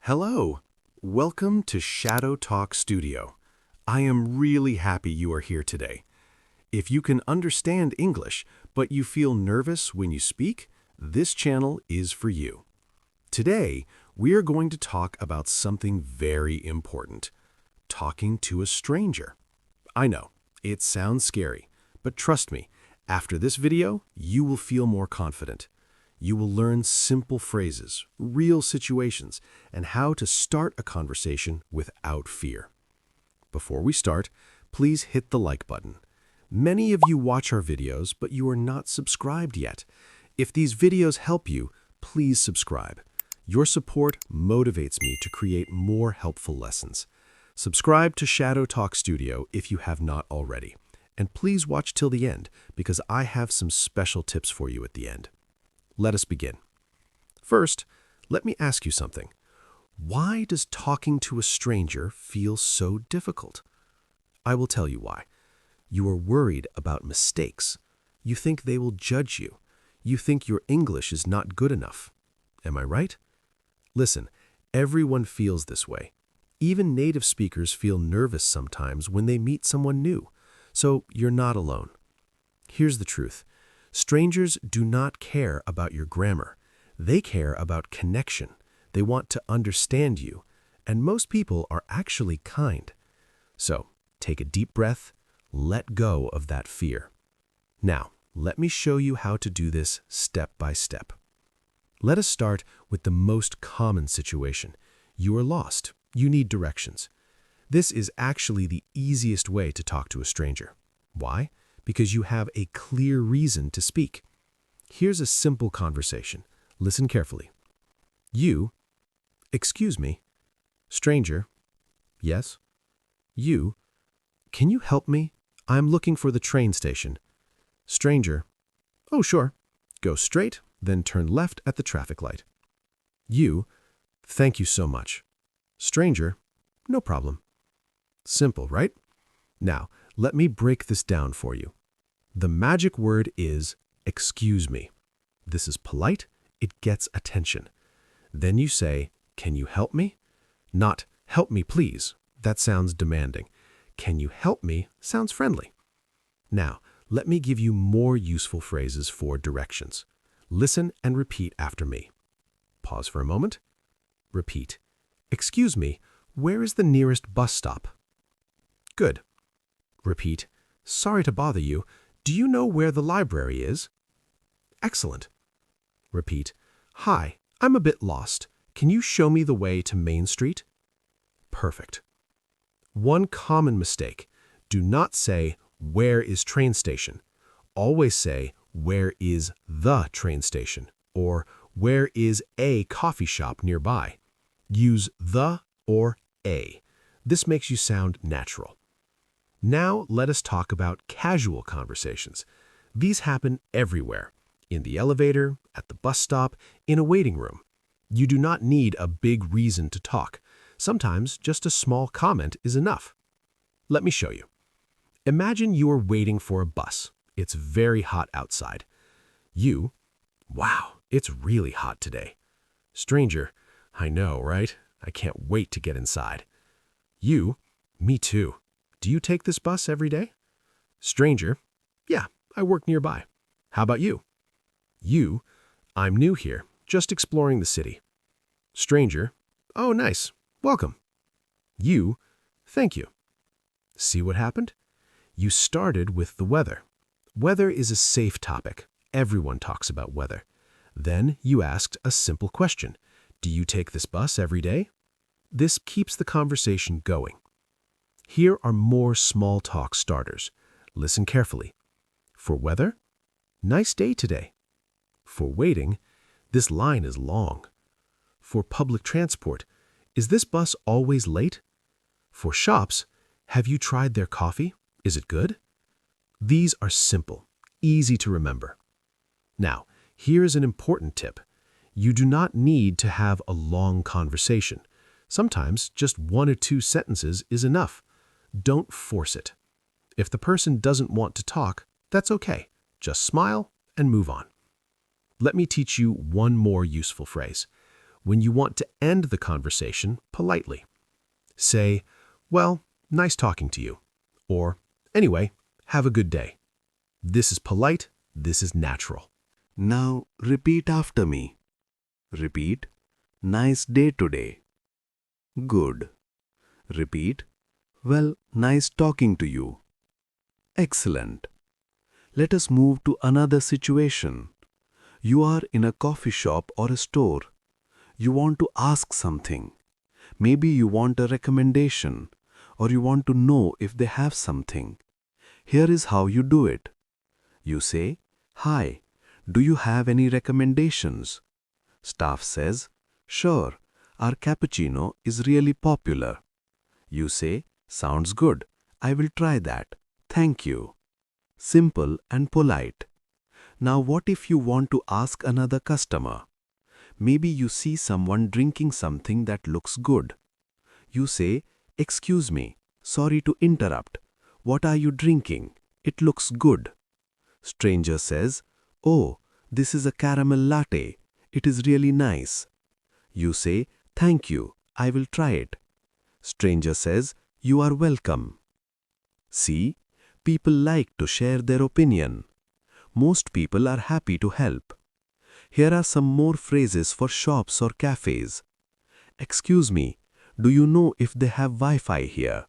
Hello, welcome to ShadowTalk Studio. I am really happy you are here today. If you can understand English, but you feel nervous when you speak, this channel is for you. Today, we are going to talk about something very important, talking to a stranger. I know, it sounds scary, but trust me, after this video, you will feel more confident. You will learn simple phrases, real situations, and how to start a conversation without fear. Before we start, please hit the like button. Many of you watch our videos, but you are not subscribed yet. If these videos help you, please subscribe. Your support motivates me to create more helpful lessons. Subscribe to ShadowTalk Studio if you have not already. And please watch till the end, because I have some special tips for you at the end. Let us begin. First, let me ask you something. Why does talking to a stranger feel so difficult? I will tell you why. You are worried about mistakes. You think they will judge you. You think your English is not good enough. Am I right? Listen, everyone feels this way. Even native speakers feel nervous sometimes when they meet someone new. So you're not alone. Here's the truth. Strangers do not care about your grammar. They care about connection. They want to understand you. And most people are actually kind. So, take a deep breath. Let go of that fear. Now, let me show you how to do this step by step. Let us start with the most common situation. You are lost. You need directions. This is actually the easiest way to talk to a stranger. Why? Because you have a clear reason to speak. Here's a simple conversation. Listen carefully. You, excuse me. Stranger, yes. You, can you help me? I'm looking for the train station. Stranger, oh sure. Go straight, then turn left at the traffic light. You, thank you so much. Stranger, no problem. Simple, right? Now, let me break this down for you. The magic word is excuse me. This is polite. It gets attention. Then you say, can you help me? Not help me please. That sounds demanding. Can you help me sounds friendly. Now, let me give you more useful phrases for directions. Listen and repeat after me. Pause for a moment. Repeat. Excuse me, where is the nearest bus stop? Good. Repeat. Sorry to bother you. Do you know where the library is? Excellent. Repeat. Hi, I'm a bit lost. Can you show me the way to Main Street? Perfect. One common mistake. Do not say, where is train station? Always say, where is the train station? Or, where is a coffee shop nearby? Use the or a. This makes you sound natural. Now let us talk about casual conversations. These happen everywhere. In the elevator, at the bus stop, in a waiting room. You do not need a big reason to talk. Sometimes just a small comment is enough. Let me show you. Imagine you are waiting for a bus. It's very hot outside. You, wow, it's really hot today. Stranger, I know, right? I can't wait to get inside. You, me too. Do you take this bus every day? Stranger, yeah, I work nearby. How about you? You, I'm new here, just exploring the city. Stranger, oh nice, welcome. You, thank you. See what happened? You started with the weather. Weather is a safe topic. Everyone talks about weather. Then you asked a simple question. Do you take this bus every day? This keeps the conversation going. Here are more small talk starters. Listen carefully. For weather, nice day today. For waiting, this line is long. For public transport, is this bus always late? For shops, have you tried their coffee? Is it good? These are simple, easy to remember. Now, here is an important tip. You do not need to have a long conversation. Sometimes just 1 or 2 sentences is enough. Don't force it. If the person doesn't want to talk, that's okay. Just smile and move on. Let me teach you one more useful phrase. when you want to end the conversation politely. Say, "Well, nice talking to you," or "Anyway, have a good day." This is polite, this is natural. Now repeat after me. Repeat, nice day today. Good. Repeat, well, nice talking to you. Excellent. Let us move to another situation. You are in a coffee shop or a store. You want to ask something. Maybe you want a recommendation, or you want to know if they have something. Here is how you do it. You say, "Hi, do you have any recommendations?" Staff says, "Sure, our cappuccino is really popular." You say, "Sounds good. I will try that. Thank you." Simple and polite. Now what if you want to ask another customer? Maybe you see someone drinking something that looks good. You say, "Excuse me, sorry to interrupt. What are you drinking? It looks good." Stranger says, "Oh, this is a caramel latte. It is really nice." You say, "Thank you, I will try it." Stranger says, "You are welcome." See, people like to share their opinion. Most people are happy to help. Here are some more phrases for shops or cafes. "Excuse me, do you know if they have Wi-Fi here?"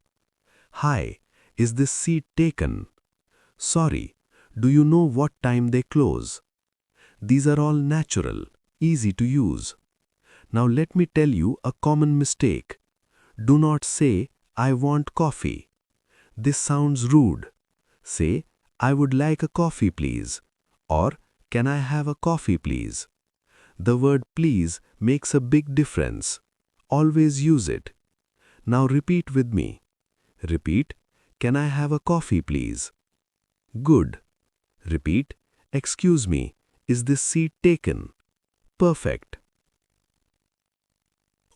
"Hi, is this seat taken?" "Sorry, do you know what time they close?" These are all natural, easy to use. Now let me tell you a common mistake. Do not say, "I want coffee." This sounds rude. Say, "I would like a coffee please," or "Can I have a coffee please?" The word please makes a big difference. Always use it. Now repeat with me. Repeat, "Can I have a coffee please?" Good. Repeat, "Excuse me, is this seat taken?" Perfect.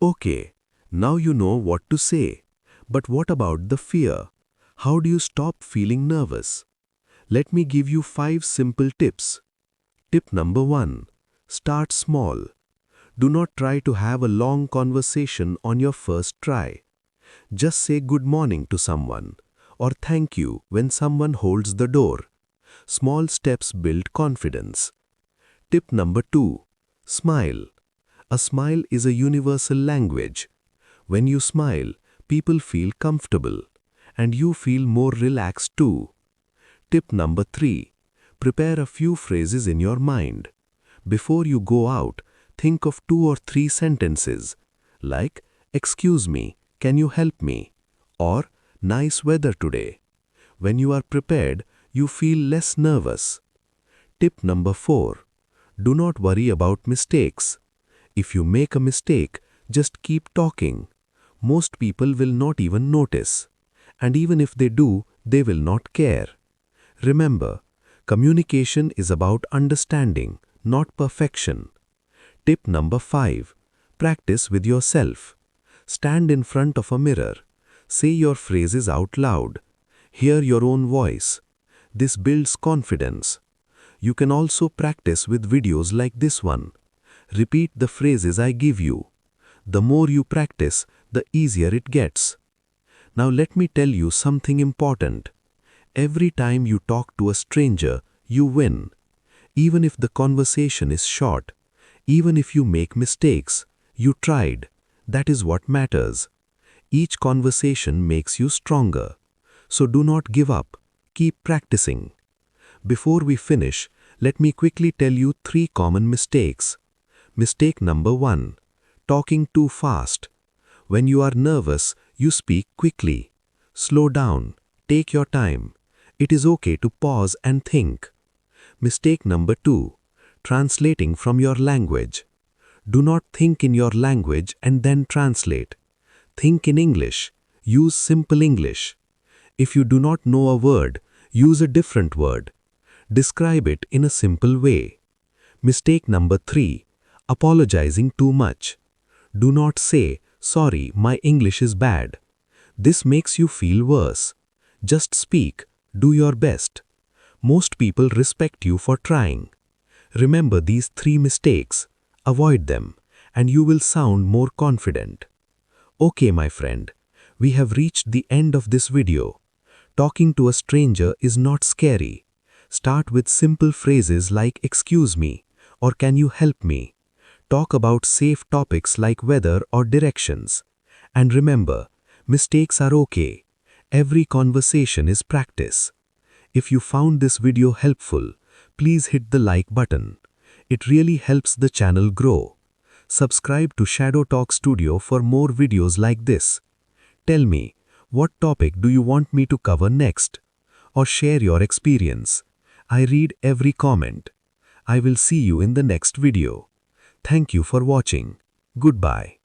Okay, now you know what to say. But what about the fear? How do you stop feeling nervous? Let me give you 5 simple tips. Tip number 1. Start small. Do not try to have a long conversation on your first try. Just say good morning to someone, or thank you when someone holds the door. Small steps build confidence. Tip number 2. Smile. A smile is a universal language. When you smile, people feel comfortable, and you feel more relaxed too. Tip number 3. Prepare a few phrases in your mind. Before you go out, think of 2 or 3 sentences, like, "Excuse me, can you help me?" or "Nice weather today." When you are prepared, you feel less nervous. Tip number 4. Do not worry about mistakes. If you make a mistake, just keep talking. Most people will not even notice. And even if they do, they will not care. Remember, communication is about understanding, not perfection. Tip number 5. Practice with yourself. Stand in front of a mirror. Say your phrases out loud. Hear your own voice. This builds confidence. You can also practice with videos like this one. Repeat the phrases I give you. The more you practice, the easier it gets. Now let me tell you something important. Every time you talk to a stranger, you win. Even if the conversation is short, even if you make mistakes, you tried. That is what matters. Each conversation makes you stronger. So do not give up. Keep practicing. Before we finish, let me quickly tell you 3 common mistakes. Mistake number 1. Talking too fast. When you are nervous, you speak quickly. Slow down. Take your time. It is okay to pause and think. Mistake number 2. Translating from your language. Do not think in your language and then translate. Think in English. Use simple English. If you do not know a word, use a different word. Describe it in a simple way. Mistake number 3. Apologizing too much. Do not say, "Sorry, my English is bad." This makes you feel worse. Just speak. Do your best. Most people respect you for trying. Remember these 3 mistakes. Avoid them and you will sound more confident. Okay, my friend, we have reached the end of this video. Talking to a stranger is not scary. Start with simple phrases like "excuse me" or "can you help me?" Talk about safe topics like weather or directions. And remember, mistakes are okay. Every conversation is practice. If you found this video helpful, please hit the like button. It really helps the channel grow. Subscribe to ShadowTalk Studio for more videos like this. Tell me, what topic do you want me to cover next? Or share your experience. I read every comment. I will see you in the next video. Thank you for watching. Goodbye.